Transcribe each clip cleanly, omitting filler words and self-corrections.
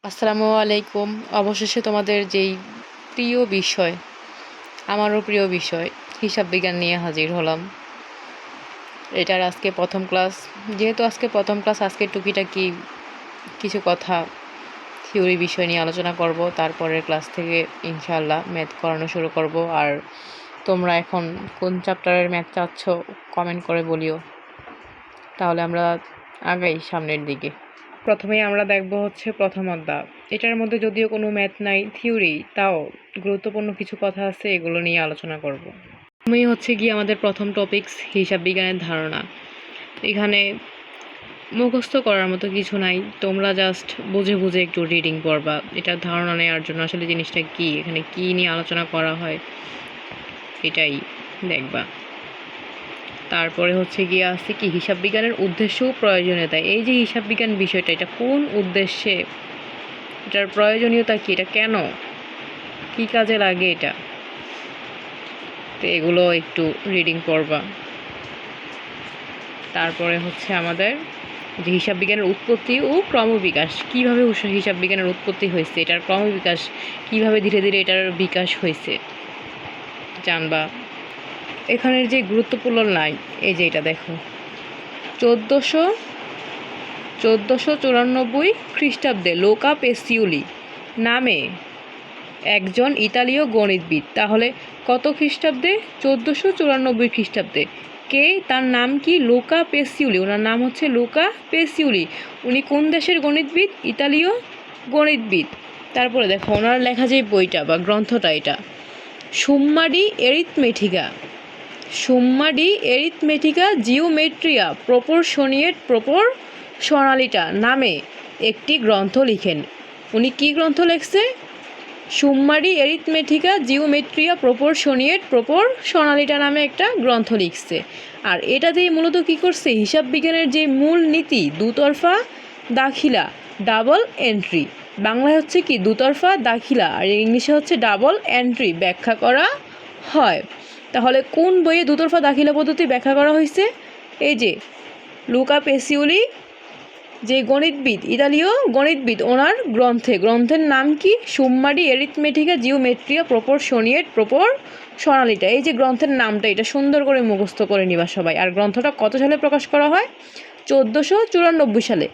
আসসালামু আলাইকুম। অবশেষে তোমাদের যেই প্রিয় বিষয়, আমারও প্রিয় বিষয়, হিসাব বিজ্ঞান নিয়ে হাজির হলাম। এটার আজকে প্রথম ক্লাস। যেহেতু আজকে প্রথম ক্লাস, আজকে টুকিটাকি কিছু কথা থিওরি বিষয় নিয়ে আলোচনা করব। তারপরের ক্লাস থেকে ইনশাআল্লাহ ম্যাথ করানো শুরু করব। আর তোমরা এখন কোন চ্যাপ্টারের ম্যাথ চাচ্ছ কমেন্ট করে বলিও, তাহলে আমরা আগাই সামনের দিকে। প্রথমেই আমরা দেখব হচ্ছে প্রথম অধ্যায়। এটার মধ্যে যদিও কোনো ম্যাথ নাই, থিওরি, তাও গুরুত্বপূর্ণ কিছু কথা আছে, এগুলো নিয়ে আলোচনা করব। প্রথমেই হচ্ছে গিয়ে আমাদের প্রথম টপিকস হিসাব বিজ্ঞানের ধারণা। এখানে মুখস্থ করার মতো কিছু নাই, তোমরা জাস্ট বুঝে বুঝে একটু রিডিং পড়বা। এটার ধারণা নেওয়ার জন্য আসলে জিনিসটা কী, এখানে কী নিয়ে আলোচনা করা হয় এটাই দেখবা। তারপরে হচ্ছে গিয়ে আছে কি হিসাব বিজ্ঞানের উদ্দেশ্য ও প্রয়োজনীয়তা। এই যে হিসাব বিজ্ঞান বিষয়টা, এটা কোন উদ্দেশ্যে, এটার প্রয়োজনীয়তা কি, এটা কেন, কি কাজে লাগে এটা, তো এগুলো একটু রিডিং পড়বা। তারপরে হচ্ছে আমাদের যে হিসাব বিজ্ঞানের উৎপত্তি ও ক্রমবিকাশ, কীভাবে হিসাব বিজ্ঞানের উৎপত্তি হয়েছে, এটার ক্রমবিকাশ কীভাবে ধীরে ধীরে এটার বিকাশ হয়েছে জানবা। এখানের যে গুরুত্বপূর্ণ লাইন, এই যে এটা দেখো, 1494 খ্রিস্টাব্দে লোকা পেসিউলি নামে একজন ইতালীয় গণিতবিদ। তাহলে কত খ্রিস্টাব্দে? 1494 খ্রিস্টাব্দে। কে, তার নাম কি? লোকা পেসিউলি। ওনার নাম হচ্ছে লোকা পেসিউলি। উনি কোন দেশের গণিতবিদ? ইতালীয় গণিতবিদ। তারপরে দেখো ওনার লেখা যে বইটা বা গ্রন্থটা, এটা সুম্মারি এরিথমেটিকা, সুম্মারি এরিথমেটিকা জিওমেট্রিয়া প্রপোরশনিয়েট নামে একটি গ্রন্থ লিখেন। উনি কি গ্রন্থ লিখছে? সুম্মারি এরিথমেটিকা জিওমেট্রিয়া প্রপোরশনিয়েট নামে একটা গ্রন্থ লিখছে। আর এটা দিয়ে মূলত কি করছে, হিসাব বিজ্ঞানের যে মূল নীতি, দুতরফা দাখিলা, ডাবল এন্ট্রি, বাংলায় হচ্ছে কি দুতরফা দাখিলা, আর ইংলিশে হচ্ছে ডাবল এন্ট্রি ব্যাখ্যা করা হয়। তাহলে কোন বইয়ে দুতরফা দাখিলা পদ্ধতি ব্যাখ্যা করা হয়েছে? এই যে লুকা পেসিউলি, যে গণিতবিদ, ইতালীয় গণিতবিদ, ওনার গ্রন্থের নাম কি? সুম্মারি এরিথমেটিকা জিওমেট্রিয়া প্রপোরশনালিটা। এই যে গ্রন্থের নামটা, এটা সুন্দর করে মুখস্থ করে নিবা সবাই। আর গ্রন্থটা কত সালে প্রকাশ করা হয়? 1494 সালে।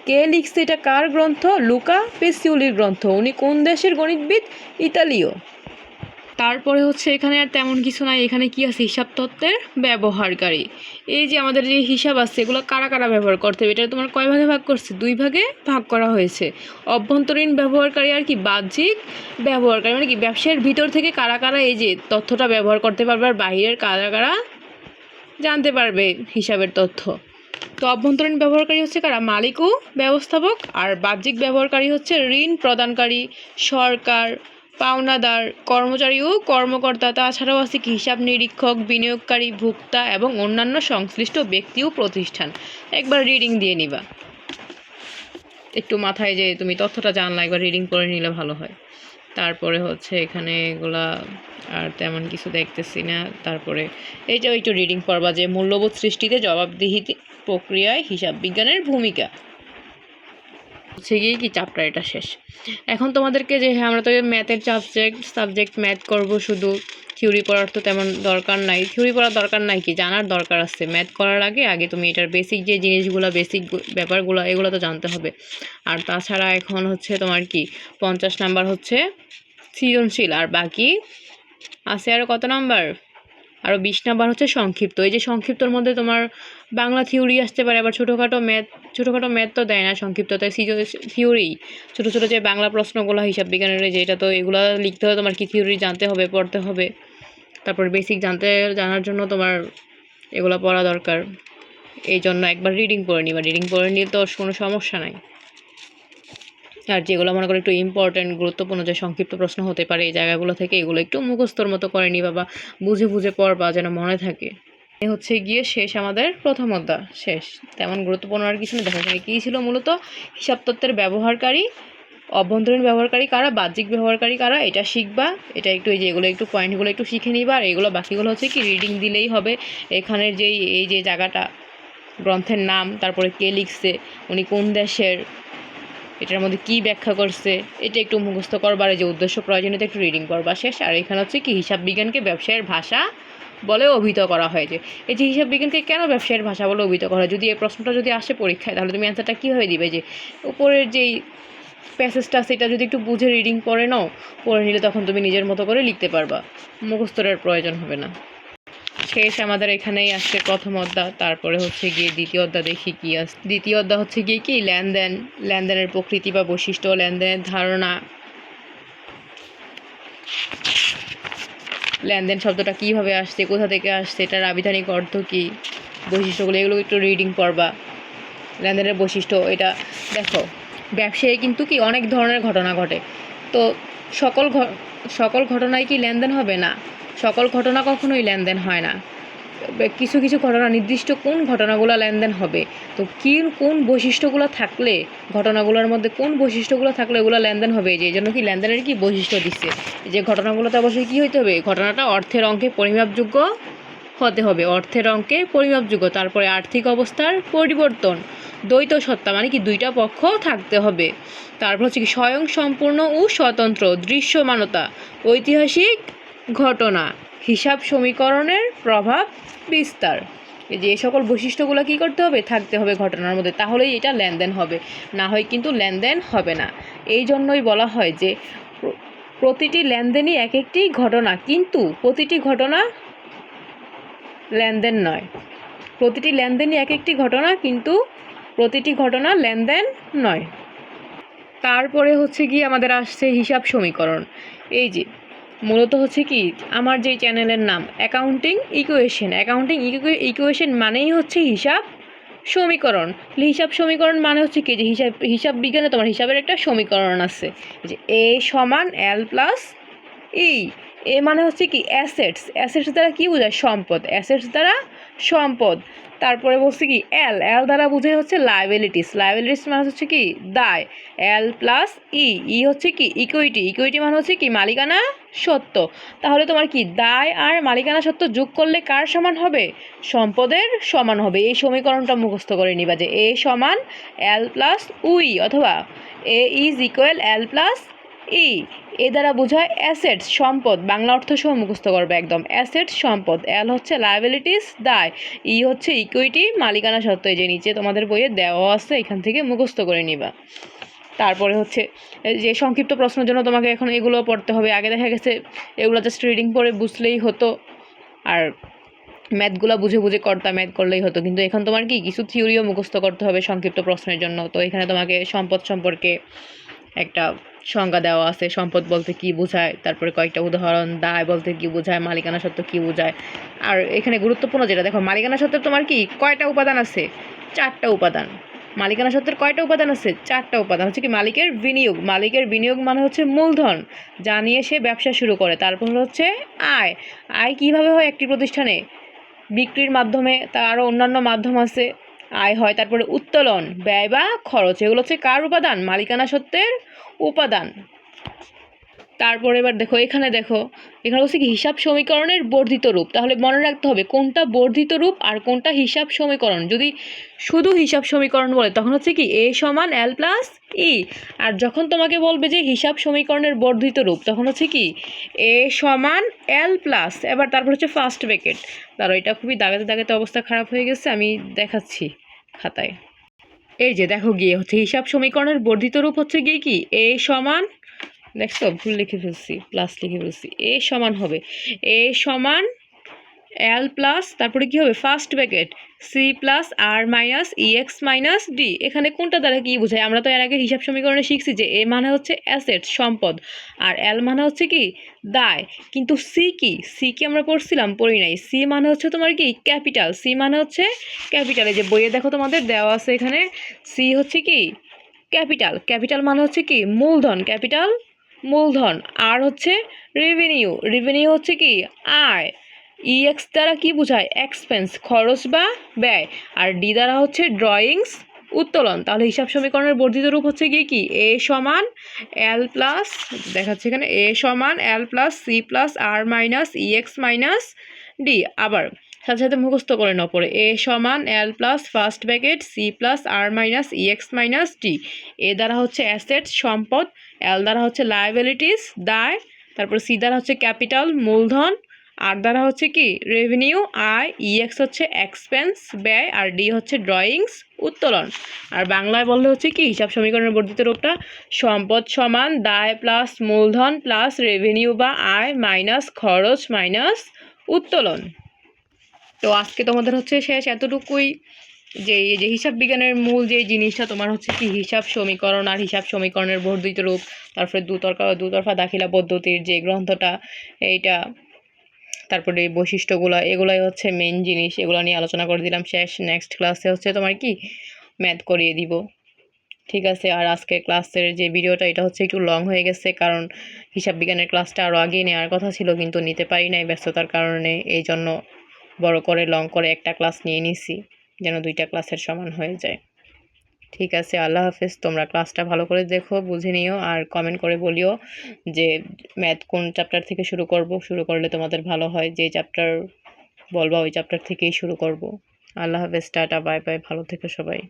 কে লিখছে এটা, কার গ্রন্থ? লুকা পেসিউলির গ্রন্থ। উনি কোন দেশের গণিতবিদ? ইতালীয়। তারপরে হচ্ছে এখানে আর তেমন কিছু নাই। এখানে কি আছে? হিসাব তত্ত্বের ব্যবহারকারী। এই যে আমাদের যে হিসাব আছে, এগুলো কারা কারা ব্যবহার করতে হবে, এটা তোমার কয় ভাগে ভাগ করছে? 2 ভাগে ভাগ করা হয়েছে। অভ্যন্তরীণ ব্যবহারকারী আর কি বাহ্যিক ব্যবহারকারী, মানে কি ব্যবসায়ের ভিতর থেকে কারা কারা এই যে তথ্যটা ব্যবহার করতে পারবে, আর বাহিরের কারা কারা জানতে পারবে হিসাবের তথ্য। তো অভ্যন্তরীণ ব্যবহারকারী হচ্ছে কারা? মালিক ও ব্যবস্থাপক। আর বাহ্যিক ব্যবহারকারী হচ্ছে ঋণ প্রদানকারী, সরকার, পাওনাদার, কর্মচারী ও কর্মকর্তা। তাছাড়াও আছে কি হিসাব নিরীক্ষক, বিনিয়োগকারী, ভোক্তা এবং অন্যান্য সংশ্লিষ্ট ব্যক্তি ও প্রতিষ্ঠান। একবার রিডিং দিয়ে নিবা, একটু মাথায় যে তুমি তথ্যটা জানলা, একবার রিডিং করে নিলে ভালো হয়। তারপরে হচ্ছে এখানে এগুলা আর তেমন কিছু দেখতেছি না। তারপরে এইটা একটু রিডিং পড়বা যে মূল্যবোধ সৃষ্টিতে জবাবদিহি প্রক্রিয়ায় হিসাব বিজ্ঞানের ভূমিকা। হচ্ছে গিয়ে কি চ্যাপ্টার এটা শেষ। এখন তোমাদেরকে যে আমরা তো ম্যাথের সাবজেক্ট ম্যাথ করব, শুধু থিওরি পড়ার তো তেমন দরকার নাই। থিওরি পড়ার দরকার নাই, কি জানার দরকার আছে। ম্যাথ করার আগে তুমি এটার বেসিক যে জিনিসগুলো, বেসিক ব্যাপারগুলো, এগুলো তো জানতে হবে। আর তাছাড়া এখন হচ্ছে তোমার কি 50 নাম্বার হচ্ছে সৃজনশীল, আর বাকি আছে আরও কত নাম্বার? আরও 20 নাম্বার হচ্ছে সংক্ষিপ্ত। এই যে সংক্ষিপ্তর মধ্যে তোমার বাংলা থিওরি আসতে পারে, আবার ছোটোখাটো ম্যাথ তো দেয় না সংক্ষিপ্ত, তাই থিওরি ছোটো ছোটো যে বাংলা প্রশ্নগুলো হিসাব বিজ্ঞানের, যেটা তো এগুলো লিখতে হবে তোমার, কি থিওরি জানতে হবে, পড়তে হবে। তারপর বেসিক জানার জন্য তোমার এগুলো পড়া দরকার। এই জন্য একবার রিডিং পড়ে নিবা, রিডিং পড়ে নিলে তো কোনো সমস্যা নাই। আর যেগুলো মনে করো একটু ইম্পর্টেন্ট, গুরুত্বপূর্ণ, যে সংক্ষিপ্ত প্রশ্ন হতে পারে এই জায়গাগুলো থেকে, এগুলো একটু মুখস্থর মতো করে নিবা বা বুঝে বুঝে পড়বা, যেন মনে থাকে। এ হচ্ছে গিয়ে শেষ আমাদের প্রথম অধ্যায় শেষ। তেমন গুরুত্বপূর্ণ আর কিছু না। দেখা যায় কী ছিল মূলত হিসাব তত্ত্বের ব্যবহারকারী, অভ্যন্তরীণ ব্যবহারকারী কারা, বাহ্যিক ব্যবহারকারী কারা, এটা শিখবা। এটা একটু এই যে এগুলো একটু পয়েন্টগুলো একটু শিখে নিবা। আর এগুলো বাকিগুলো হচ্ছে কি রিডিং দিলেই হবে। এখানের এই যে জায়গাটা, গ্রন্থের নাম, তারপরে কে লিখছে, উনি কোন দেশের, এটার মধ্যে কি ব্যাখ্যা করছে এটা একটু মুখস্থ করবার, এই যে উদ্দেশ্য প্রয়োজনীয়তা একটু রিডিং করবা শেষ। আর এখানে হচ্ছে কি হিসাব বিজ্ঞানকে ব্যবসায়ের ভাষা বলে অভিহিত করা হয়। যে এই যে হিসাব বিজ্ঞানকে কেন ব্যবসায়ের ভাষা বলে অভিহিত করা হয়, যদি এই প্রশ্নটা যদি আসে পরীক্ষায় তাহলে তুমি অ্যান্সারটা কীভাবে দিবে, যে উপরের যেই প্যাসেজটা সেটা যদি একটু বুঝে রিডিং করে নাও, পড়ে নিলে তখন তুমি নিজের মতো করে লিখতে পারবা, মুখস্থের প্রয়োজন হবে না। শেষ আমাদের এখানেই আসছে প্রথম অধ্যায়। তারপরে হচ্ছে গিয়ে দ্বিতীয় অধ্যায় দেখি কি আছে। দ্বিতীয় অধ্যায় হচ্ছে গিয়ে কি লেনদেন, লেনদেনের প্রকৃতি বা বৈশিষ্ট্য, লেনদেনের ধারণা, লেনদেন শব্দটা কীভাবে আসছে, কোথা থেকে আসছে, এটার আবিধানিক অর্থ কী, বৈশিষ্ট্যগুলো এগুলো একটু রিডিং পড়বা। লেনদেনের বৈশিষ্ট্য এটা দেখো, ব্যবসায়ে কিন্তু কি অনেক ধরনের ঘটনা ঘটে, তো সকল ঘটনায় কি লেনদেন হবে না, সকল ঘটনা কখনোই লেনদেন হয় না। কিছু কিছু ঘটনা নির্দিষ্ট কোন ঘটনাগুলো লেনদেন হবে, তো কোন বৈশিষ্ট্যগুলো থাকলে, ঘটনাগুলোর মধ্যে কোন বৈশিষ্ট্যগুলো থাকলে ওগুলো লেনদেন হবে, যে এই জন্য কি লেনদেনের কি বৈশিষ্ট্য দিচ্ছে, যে ঘটনাগুলোতে অবশ্যই কী হইতে হবে, ঘটনাটা অর্থের অঙ্কে পরিমাপযোগ্য হতে হবে, অর্থের অঙ্কে পরিমাপযোগ্য। তারপরে আর্থিক অবস্থার পরিবর্তন, দ্বৈত সত্তা মানে কি দুইটা পক্ষ থাকতে হবে। তারপর হচ্ছে কি স্বয়ংসম্পূর্ণ ও স্বতন্ত্র, দৃশ্যমানতা, ঐতিহাসিক ঘটনা, হিসাব সমীকরণের প্রভাব বিস্তার। এই যে সকল বৈশিষ্ট্যগুলো কী করতে হবে, থাকতে হবে ঘটনার মধ্যে, তাহলেই এটা লেনদেন হবে, না হয় কিন্তু লেনদেন হবে না। এই জন্যই বলা হয় যে প্রতিটি লেনদেনই এক একটি ঘটনা, কিন্তু প্রতিটি ঘটনা লেনদেন নয়। প্রতিটি লেনদেনই এক একটি ঘটনা, কিন্তু প্রতিটি ঘটনা লেনদেন নয়। তারপরে হচ্ছে কি আমাদের আসছে হিসাব সমীকরণ। এই যে মূলত হচ্ছে কি আমার যেই চ্যানেলের নাম অ্যাকাউন্টিং ইকুয়েশন, অ্যাকাউন্টিং ইকুয়েশন মানেই হচ্ছে হিসাব সমীকরণ। হিসাব সমীকরণ মানে হচ্ছে কি, যে হিসাব বিজ্ঞানে তোমার হিসাবের একটা সমীকরণ আছে, যে এ সমান এল প্লাস ই। এ মানে হচ্ছে কি অ্যাসেটস, অ্যাসেটস দ্বারা কি বোঝায়, সম্পদ, অ্যাসেটস দ্বারা সম্পদ। তারপরে বলছে কি এল, এল দ্বারা বোঝায় হচ্ছে লায়াবিলিটিস, লায়াবিলিটিস মানে হচ্ছে কি দায়। এল প্লাস ই, ই হচ্ছে কি ইকুইটি, ইকুইটি মানে হচ্ছে কি মালিকানা সত্ত্ব। তাহলে তোমার কি দায় আর মালিকানা সত্ত্ব যোগ করলে কার সমান হবে, সম্পদের সমান হবে। এই সমীকরণটা মুখস্থ করে নিবা, যে এ সমান এল প্লাস উই, অথবা এ is equal L plus E. এ দ্বারা বোঝায় অ্যাসেটস সম্পদ, বাংলা অর্থ সহ মুখস্থ করবে একদম, অ্যাসেটস সম্পদ। এল হচ্ছে লায়াবিলিটিস দায়, ই হচ্ছে ইকুইটি মালিকানা সত্ত্ব। এই যে নিচে তোমাদের বইয়ে দেওয়া আছে, এখান থেকে মুখস্থ করে নিবা। তারপরে হচ্ছে যে সংক্ষিপ্ত প্রশ্নের জন্য তোমাকে এখন এগুলো পড়তে হবে। আগে দেখা গেছে এগুলো জাস্ট রিডিং পড়ে বুঝলেই হতো, আর ম্যাথগুলো বুঝে বুঝে করতাম, ম্যাথ করলেই হতো, কিন্তু এখন তোমার কি কিছু থিওরিও মুখস্থ করতে হবে সংক্ষিপ্ত প্রশ্নের জন্য। তো এখানে তোমাকে সম্পদ সম্পর্কে একটা সংজ্ঞা দেওয়া আছে, সম্পদ বলতে কি বোঝায়, তারপরে কয়েকটা উদাহরণ, দায় বলতে কি বোঝায়, মালিকানা সত্ত্ব কি বোঝায়। আর এখানে গুরুত্বপূর্ণ যেটা দেখো, মালিকানা সত্ত্বের তোমার কি কয়টা উপাদান আছে, 4টা উপাদান। মালিকানা সত্ত্বের কয়টা উপাদান আছে, 4টা উপাদান। হচ্ছে কি মালিকের বিনিয়োগ, মালিকের বিনিয়োগ মানে হচ্ছে মূলধন, যা নিয়ে সে ব্যবসা শুরু করে। তারপর হচ্ছে আয়, আয় কীভাবে হয় একটি প্রতিষ্ঠানে, বিক্রির মাধ্যমে, তার আরও অন্যান্য মাধ্যম আছে, আয় হয়। তারপরে উত্তোলন, ব্যয় বা খরচ, এগুলো হচ্ছে কার উপাদান, মালিকানা সত্ত্বের উপাদান। তারপরে এবার দেখো, এখানে হচ্ছে কি হিসাব সমীকরণের বর্ধিত রূপ। তাহলে মনে রাখতে হবে কোনটা বর্ধিত রূপ আর কোনটা হিসাব সমীকরণ। যদি শুধু হিসাব সমীকরণ বলে তখন হচ্ছে কি এ সমান এল প্লাস ই, আর যখন তোমাকে বলবে যে হিসাব সমীকরণের বর্ধিত রূপ তখন হচ্ছে কি এ সমান এল প্লাস, এবার তারপর হচ্ছে ফার্স্ট ব্র্যাকেট। তারপর এটা খুবই দাগাতে দাগাতে অবস্থা খারাপ হয়ে গেছে, আমি দেখাচ্ছি খাতায়। এই যে দেখো গিয়ে হচ্ছে হিসাব সমীকরণের বর্ধিত রূপ হচ্ছে গিয়ে কি এ সমান, দেখছো ভুল লিখে ফেলছি, প্লাস লিখে ফেলছি, এ সমান হবে এ সমান এল প্লাস, তারপরে কি হবে first bracket C plus R minus E X minus D. এখানে কোনটা দ্বারা কি বোঝায়, আমরা তো এর আগে হিসাব সমীকরণে শিখছি যে এ মানে হচ্ছে অ্যাসেট সম্পদ, আর এল মানে হচ্ছে কি দায়। কিন্তু সি কি, সি কি আমরা পড়ি নাই। সি মানে হচ্ছে তোমার কি ক্যাপিটাল, সি মানে হচ্ছে ক্যাপিটাল। এই যে বইয়ে দেখো তোমাদের দেওয়া আছে এখানে, সি হচ্ছে কি ক্যাপিটাল, ক্যাপিটাল মানে হচ্ছে কি মূলধন, ক্যাপিটাল মূলধন। আর হচ্ছে রেভিনিউ, রেভিনিউ হচ্ছে কি আয়। ইএক্স দ্বারা কি বোঝায় এক্সপেন্স, খরচ বা ব্যয়। আর ডি দ্বারা হচ্ছে ড্রয়িংস, উত্তোলন। তাহলে হিসাব সমীকরণের বর্ধিত রূপ হচ্ছে গিয়ে কি এ সমান এল প্লাস, দেখাচ্ছে এখানে এ সমান L plus C plus R minus E X minus D. আবার সাথে সাথে মুখস্থ করে নাও পরে। এ সমান L plus first bracket C plus R minus E X minus T. A দ্বারা হচ্ছে অ্যাসেট সম্পদ, এল দ্বারা হচ্ছে লায়াবিলিটিস দায়, তারপর সি দ্বারা হচ্ছে ক্যাপিটাল মূলধন, আর দ্বারা হচ্ছে কি রেভিনিউ আয়, ইএক্স হচ্ছে এক্সপেন্স ব্যয়, আর ডি হচ্ছে ড্রয়িংস উত্তোলন। আর বাংলায় বললে হচ্ছে কি হিসাব সমীকরণের বর্ধিত রূপটা সম্পদ সমান দায় প্লাস মূলধন প্লাস রেভিনিউ বা আয় মাইনাস খরচ মাইনাস উত্তোলন। তো আজকে তোমাদের হচ্ছে শেষ এতটুকুই, যে এই যে হিসাব বিজ্ঞানের মূল যে জিনিসটা তোমার হচ্ছে কি হিসাব সমীকরণ আর হিসাব সমীকরণের বর্ধিত রূপ, তারপরে দুতরফা দাখিলা পদ্ধতির যে গ্রন্থটা এইটা, তারপরে এই বৈশিষ্ট্যগুলো, এগুলাই হচ্ছে মেন জিনিস, এগুলো নিয়ে আলোচনা করে দিলাম শেষ। নেক্সট ক্লাসে হচ্ছে তোমার কি ম্যাথ করিয়ে দিব, ঠিক আছে। আর আজকে ক্লাসের যে ভিডিওটা এটা হচ্ছে একটু লং হয়ে গেছে, কারণ হিসাব বিজ্ঞানের ক্লাসটা আরও আগেই নেওয়ার কথা ছিল কিন্তু নিতে পারি নাই ব্যস্ততার কারণে, এই জন্য বড় করে লং করে একটা ক্লাস নিয়ে নিছি যেন 2টা ক্লাসের সমান হয়ে যায়। ঠিক আছে, আল্লাহ হাফেজ। তোমরা ক্লাসটা ভালো করে দেখো, বুঝে নিও, আর কমেন্ট করে বলিও যে ম্যাথ কোন চ্যাপ্টার থেকে শুরু করলে তোমাদের ভালো হয়। যে চ্যাপ্টার বলবা ওই চ্যাপ্টার থেকেই শুরু করব। আল্লাহ হাফেজ, টাটা, বাই বাই, ভালো থেকো সবাই।